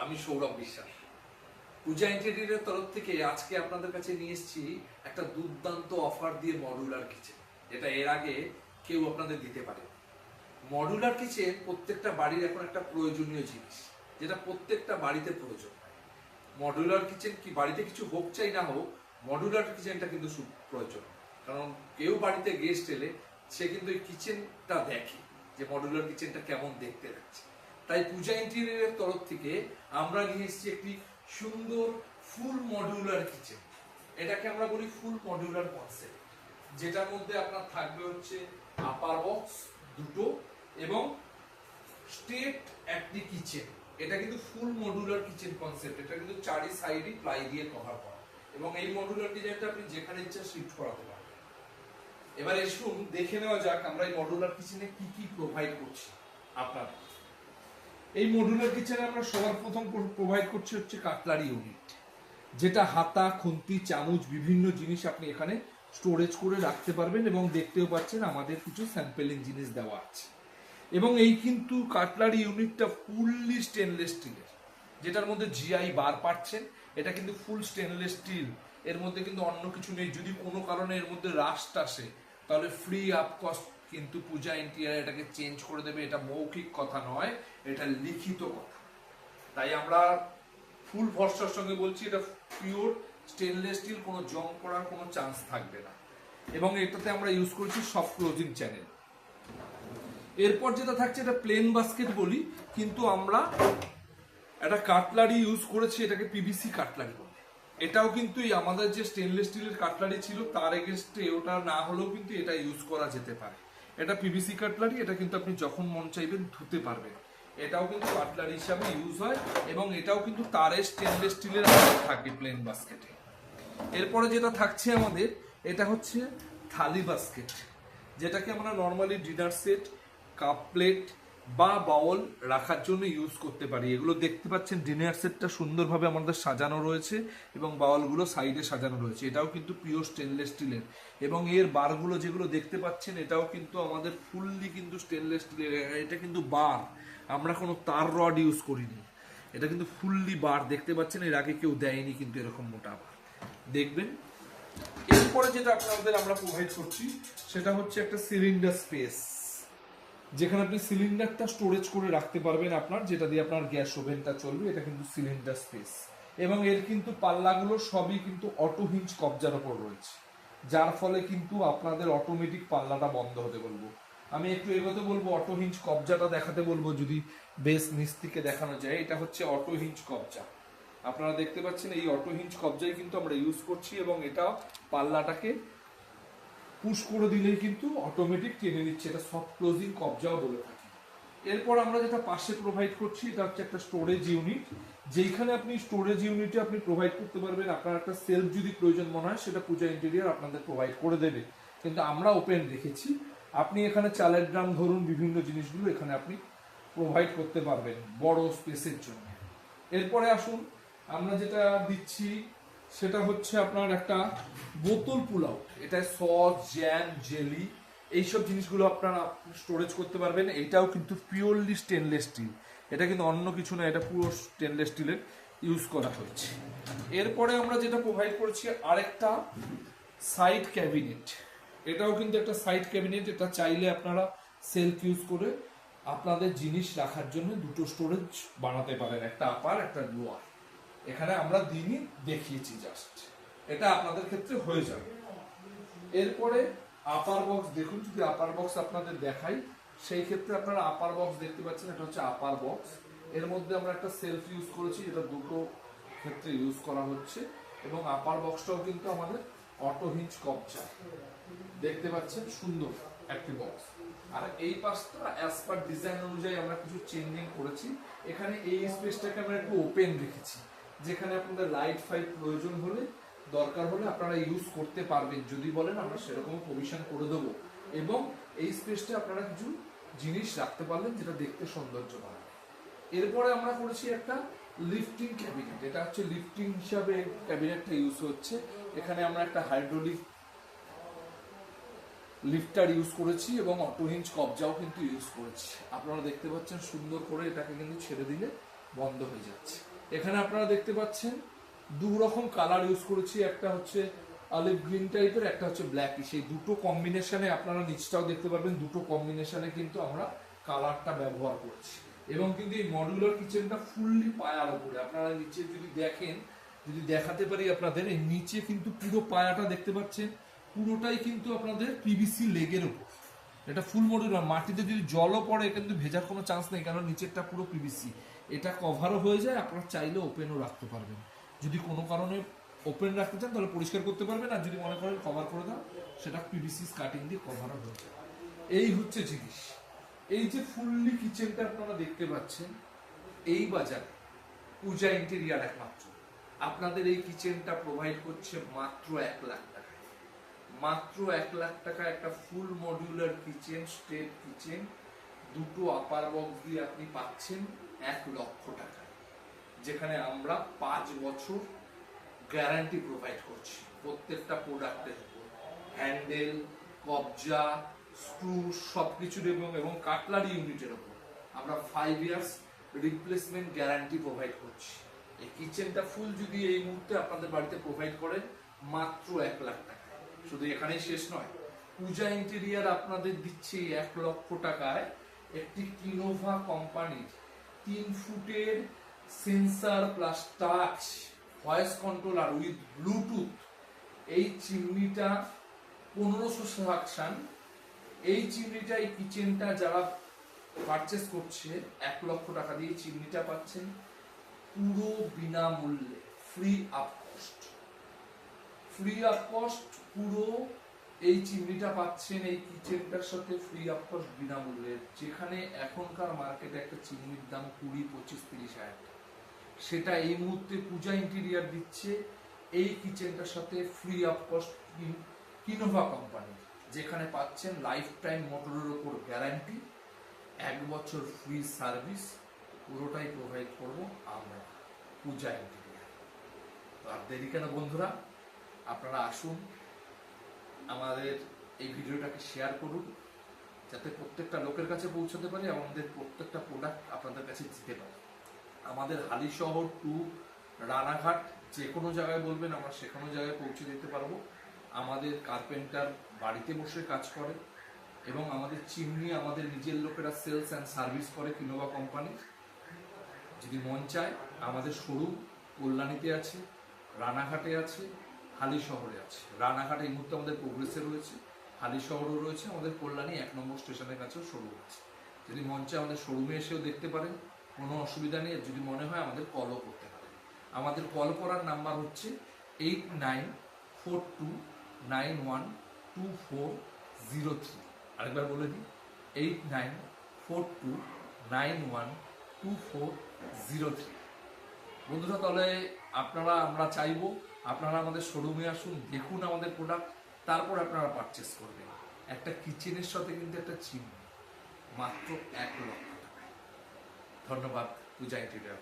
আমি সৌরভ বিশ্বাস। পূজা ইন্টেরিয়রের তরফ থেকে আজকে আপনাদের কাছে নিয়ে এসেছি একটা দুর্দান্ত অফার দিয়ে মডুলার কিচেন, যেটা এর আগে কেউ আপনাদের দিতে পারে। মডুলার কিচেন প্রত্যেকটা বাড়ির এখন একটা প্রয়োজনীয় জিনিস, যেটা প্রত্যেকটা বাড়িতে প্রয়োজন। মডুলার কিচেন কি বাড়িতে কিছু হোক চাই না হোক, মডুলার কিচেনটা কিন্তু প্রয়োজন। কারণ কেউ বাড়িতে গেস্ট এলে সে কিন্তু এই কিচেনটা দেখে যে মডুলার কিচেনটা কেমন দেখতে লাগছে। তাই পূজা ইন্টেরিয়রের তরফ থেকে আমরা নিয়ে এসেছি একটি সুন্দর ফুল মডুলার কিচেন। এটাকে আমরা বলি ফুল মডুলার কনসেপ্ট, যেটার মধ্যে আপনার থাকবে হচ্ছে আপার বক্স দুটো এবং স্টেট একটি কিচেন। এটা কিন্তু ফুল মডুলার কিচেন কনসেপ্ট। এটা কিন্তু চারি সাইডে প্লাই দিয়ে কভার করা এবং এই মডুলার ডিজাইনটা আপনি যেখানে ইচ্ছা শিফট করাতে পারবেন। এবার এসুন দেখে নেওয়া যাক আমরা এই মডুলার কিচেনে কি কি প্রোভাইড করছি আপনাদের। এই মডুলার কিচেনে আমরা সবার প্রথম প্রোভাইড করছি হচ্ছে কাটলারি ইউনিট, যেটা হাতা, খুন্তি, চামচ বিভিন্ন জিনিস আপনি এখানে স্টোরেজ করে রাখতে পারবেন এবং দেখতেও পাচ্ছেন আমাদের কিছু স্যাম্পলিং জিনিস দেওয়া আছে। এবং এই কিন্তু কাটলারি ইউনিটটা ফুললি স্টেনলেস স্টিলের, যেটার মধ্যে জিআই বার পাচ্ছেন। এটা কিন্তু ফুল স্টেনলেস স্টিল, এর মধ্যে কিন্তু অন্য কিছু নেই। যদি কোনো কারণে এর মধ্যে রাস্ট আসে তাহলে ফ্রি অফ কস্ট কিন্তু পূজা ইন্টেরিয়র এটাকে চেঞ্জ করে দেবে। এটা মৌখিক কথা নয়, এটা লিখিত কথা। তাই আমরা ফুল ভরসার সঙ্গে বলছি এটা পিওর স্টেনলেস স্টিল, কোনো জং পড়ার কোনো চান্স থাকবে না। এবং এটাতে আমরা ইউজ করছি সফট ক্লোজিং চ্যানেল। এরপর যেটা থাকছে এটা প্লেন বাস্কেট বলি, কিন্তু আমরা একটা কাটলারি ইউজ করেছি, এটাকে পিভিসি কাটলারি বলে। এটাও কিন্তু আমাদের যে স্টেনলেস স্টিলের কাটলারি ছিল তার এগেনস্টে ওটা না হলেও কিন্তু এটা ইউজ করা যেতে পারে। এটা পিভিসি কাটলারি, এটা কিন্তু আপনি যখন মন চাইবেন ধুতে পারবেন। এটাও কিন্তু কাটলারি হিসাবে ইউজ হয় এবং এটাও কিন্তু তারের স্টেনলেস স্টিলের থাকে প্লেন বাস্কেটে। এরপরে যেটা থাকছে আমাদের এটা হচ্ছে থালি বাস্কেট, যেটাকে আমরা normally dinner set, cup plate বা বাউল রাখার জন্য ইউজ করতে পারি। এগুলো দেখতে পাচ্ছেন ডিনার সেটটা সুন্দরভাবে আমাদের সাজানো রয়েছে এবং বাউলগুলো সাইডে সাজানো রয়েছে। এটাও কিন্তু পিওর স্টেনলেস স্টিলের এবং এর বারগুলো যেগুলো দেখতে পাচ্ছেন এটাও কিন্তু আমাদের ফুললি কিন্তু স্টেনলেস স্টিলের। এটা কিন্তু বার, আমরা কোনো তার রড ইউজ করিনি। এটা কিন্তু ফুললি বার দেখতে পাচ্ছেন, এর আগে কেউ দেয়নি কিন্তু এরকম মোটা বার দেখবেন। এরপরে যেটা আপনাদের আমরা প্রোভাইড করছি সেটা হচ্ছে একটা সিলিন্ডার স্পেস, যেখানে আপনি সিলিন্ডারটা স্টোরেজ করে রাখতে পারবেন আপনার, যেটা দিয়ে আপনার গ্যাস ওভেনটা চলবে। এটা কিন্তু সিলিন্ডার স্পেস এবং এর কিন্তু পাল্লাগুলো সবই কিন্তু অটো হিঞ্জ কবজার ওপর রয়েছে, যার ফলে কিন্তু আপনাদের অটোমেটিক পাল্লাটা বন্ধ হতে বলবো। আমি একটু এগোতে বলবো, অটো হিঞ্জ কবজাটা দেখাতে বলবো যদি বেশ নিচ থেকে দেখানো যায়। এটা হচ্ছে অটো হিঞ্জ কবজা, আপনারা দেখতে পাচ্ছেন এই অটো হিঞ্জ কবজাই কিন্তু আমরা ইউজ করছি এবং এটা পাল্লাটাকে পুশ করে দিলেই কিন্তু অটোমেটিক টেনে নিচ্ছে। এটা সফট ক্লোজিং কবজাও বলে থাকি। এরপর আমরা যেটা পাশে প্রোভাইড করছি এটা হচ্ছে একটা স্টোরেজ ইউনিট, যেখানে আপনি স্টোরেজ ইউনিটে আপনি প্রোভাইড করতে পারবেন। আপনার একটা সেলফ যদি প্রয়োজন মনে হয় সেটা পূজা ইন্টেরিয়র আপনাদের প্রোভাইড করে দেবে, কিন্তু আমরা ওপেন রেখেছি। আপনি এখানে চালের ড্রাম ধরুন বিভিন্ন জিনিসগুলো এখানে আপনি প্রোভাইড করতে পারবেন বড় স্পেসের জন্য। এরপরে আসুন আমরা যেটা দিচ্ছি সেটা হচ্ছে আপনার একটা বোতল পুল আউট। এটা সস, জ্যাম, জেলি এইসব জিনিসগুলো আপনারা স্টোরেজ করতে পারবেন। এটাও কিন্তু পিওরলি স্টেনলেস স্টিল, এটা কিন্তু অন্য কিছু না, এটা পুরো স্টেনলেস স্টিলের ইউজ করা হয়েছে। এরপরে আমরা যেটা প্রোভাইড করছি আরেকটা সাইড ক্যাবিনেট। এটাও কিন্তু একটা সাইড ক্যাবিনেট, এটা চাইলে আপনারা সেলফ ইউজ করে আপনাদের জিনিস রাখার জন্য দুটো স্টোরেজ বানাতে পারেন, একটা আপার একটা লোয়ার। এখানে আমরা দিনই দেখিয়েছি জাস্ট, এটা আপনাদের ক্ষেত্রে হয়ে যাবে। এরপরে আপার বক্স দেখুন, যদি আপার বক্স আপনাদের দেখাই সেই ক্ষেত্রে আপনারা আপার বক্স দেখতে পাচ্ছেন। এটা হচ্ছে আপার বক্স, এর মধ্যে আমরা একটা সেলফ ইউজ করেছি, এটা দুটো ক্ষেত্রে ইউজ করা হচ্ছে এবং আপার বক্সটাও কিন্তু আমাদের অটো হিঞ্জ কবজা দেখতে পাচ্ছেন, সুন্দর একটি বক্স। আর এই পাশটা অ্যাজ পার ডিজাইন অনুযায়ী আমরা কিছু চেঞ্জিং করেছি। এখানে এই স্পেসটাকে আমরা একটু ওপেন রেখেছি, যেখানে আপনাদের লাইট ফাইট প্রয়োজন হলে, দরকার হলে আপনারা ইউজ করতে পারবেন। যদি বলেন আমরা সেরকম প্রভিশন করে দেবো এবং এই স্পেসটা আপনারা কিছু জিনিস রাখতে পারলেন যেটা দেখতে সৌন্দর্য বাড়াবে। এরপরে আমরা করেছি একটা লিফটিং ক্যাবিনেট। এটা হচ্ছে লিফটিং হিসাবে ক্যাবিনেটটা ইউজ হচ্ছে। এখানে আমরা একটা হাইড্রোলিক লিফটার ইউজ করেছি এবং অটো হিঞ্জ কবজাও কিন্তু ইউজ করেছি। আপনারা দেখতে পাচ্ছেন সুন্দর করে এটাকে কিন্তু ছেড়ে দিলে বন্ধ হয়ে যাচ্ছে। এখানে আপনারা দেখতে পাচ্ছেন দু রকম কালার ইউজ করেছি, একটা হচ্ছে অলিভ গ্রিন টাইপের, একটা হচ্ছে ব্ল্যাক। সেই দুটো কম্বিনেশনে আপনারা নিচটাও দেখতে পারবেন, দুটো কম্বিনেশনে কিন্তু আমরা কালারটা ব্যবহার করছি। এবং কিন্তু এই মডিউলার কিচেনটা ফুললি পায়ার উপরে, আপনারা নিচে যদি দেখেন, যদি দেখাতে পারি আপনাদের, এই নিচে কিন্তু পুরো পায়াটা দেখতে পাচ্ছেন, পুরোটাই কিন্তু আপনাদের পিভিসি লেগের উপর। এটা ফুল মডিউলার, মাটিতে যদি জলও পড়ে কিন্তু ভেজার কোনো চান্স নেই, কারণ নিচেরটা পুরো পিভিসি। এটা কভারও হয়ে যায়, আপনারা চাইলে ওপেনও রাখতে পারবেন। যদি কোনো কারণে ওপেন রাখতে চান তাহলে পরিষ্কার করতে পারবেন, আর যদি মনে করেন কভার করে দাও, সেটা পিভিসি কাটিং দিয়ে কভারও হয়ে যায়। এই হচ্ছে জিনিস। এই যে ফুললি কিচেনটা আপনারা দেখতে পাচ্ছেন, এই বাজারে পূজা ইন্টেরিয়ার একমাত্র আপনাদের এই কিচেনটা প্রোভাইড করছে মাত্র 1,00,000 টাকা। মাত্র 1,00,000 টাকা একটা ফুল মডিউলার কিচেন, স্টেট কিচেন, দুটো আপার বক্স দিয়ে আপনি পাচ্ছেন 1,00,000 টাকা, যেখানে আমরা 5 বছর গ্যারান্টি প্রোভাইড করছি প্রত্যেকটা প্রোডাক্টের উপর। হ্যান্ডেল, কবজা, স্ক্রু সবকিছুর এবং কাটলারি ইউনিটের উপর আমরা 5 ইয়ার্স রিপ্লেসমেন্ট গ্যারান্টি প্রোভাইড করছি। এই কিচেনটা ফুল যদি এই মুহূর্তে আপনাদের বাড়িতে প্রোভাইড করেন মাত্র 1,00,000 টাকা। শুধু এখানেই শেষ নয়, পূজা ইন্টেরিয়ার আপনাদের দিচ্ছে 1,00,000 টাকায় একটি কিনোভা কোম্পানির 3 ফুটের sensor plus touch voice controller with Bluetooth এই চিমনিটা 1500 সাকশন। এই চিমনিটা, এই কিচেনটা যারা পারচেস করছে 1,00,000 টাকা দিয়ে চিমনিটা পাচ্ছেন পুরো বিনামূল্যে, free of cost. Free of cost পুরো এই চিমনিটা পাচ্ছেন এই কিচেনটার সাথে ফ্রি অফ কস্ট বিনামূল্যে। যেখানে এখনকার মার্কেটে একটা চিমনির দাম 20, 25, 30 হাজার টাকা, সেটা এই মুহূর্তে পূজা ইন্টেরিয়ার দিচ্ছে এই কিচেনটার সাথে ফ্রি অফ কস্ট কিনোভা কোম্পানি, যেখানে পাচ্ছেন লাইফ টাইম মোটরের উপর গ্যারান্টি, 1 বছর ফ্রি সার্ভিস, পুরোটাই প্রোভাইড করব আমরা পূজা ইন্টেরিয়ার। তো আর দেরি কেন বন্ধুরা, আপনারা আসুন, আমাদের এই ভিডিওটাকে শেয়ার করুন, যাতে প্রত্যেকটা লোকের কাছে পৌঁছাতে পারে, আমাদের প্রত্যেকটা প্রোডাক্ট আপনাদের কাছে দিতে পারে। আমাদের হালিশহর টু রানাঘাট যে কোনো জায়গায় বলবেন, আমরা সেখানে জায়গায় পৌঁছে দিতে পারবো। আমাদের কার্পেন্টার বাড়িতে বসে কাজ করে, এবং আমাদের চিমনি আমাদের নিজের লোকেরা সেলস অ্যান্ড সার্ভিস করে কিনোভা কোম্পানি। যদি মন চায়, আমাদের শোরুম কল্যাণীতে আছে, রানাঘাটে আছে, হালিশহরে আছে। রানাঘাটে এই মুহূর্তে আমাদের প্রোগ্রেসে রয়েছে, হালিশহরও রয়েছে, আমাদের কল্যাণী 1 নম্বর স্টেশনের কাছেও শোরুম আছে। যদি মন চায় আমাদের শোরুমে এসেও দেখতে পারেন, কোনো অসুবিধা নেই। যদি মনে হয় আমাদের কলও করতে পারেন। আমাদের কল করার নাম্বার হচ্ছে 8942912403। আরেকবার বলে দিই, 8942912403। বন্ধুরা, তাহলে আমরা চাইবো আপনারা আমাদের শোরুমে আসুন, দেখুন আমাদের প্রোডাক্ট, তারপর আপনারা পারচেস করবেন। একটা কিচেনের সাথে কিন্তু একটা চিমনি মাত্র 1,00,000 টাকা। ধন্যবাদ পূজা ইন্টেরিয়ার।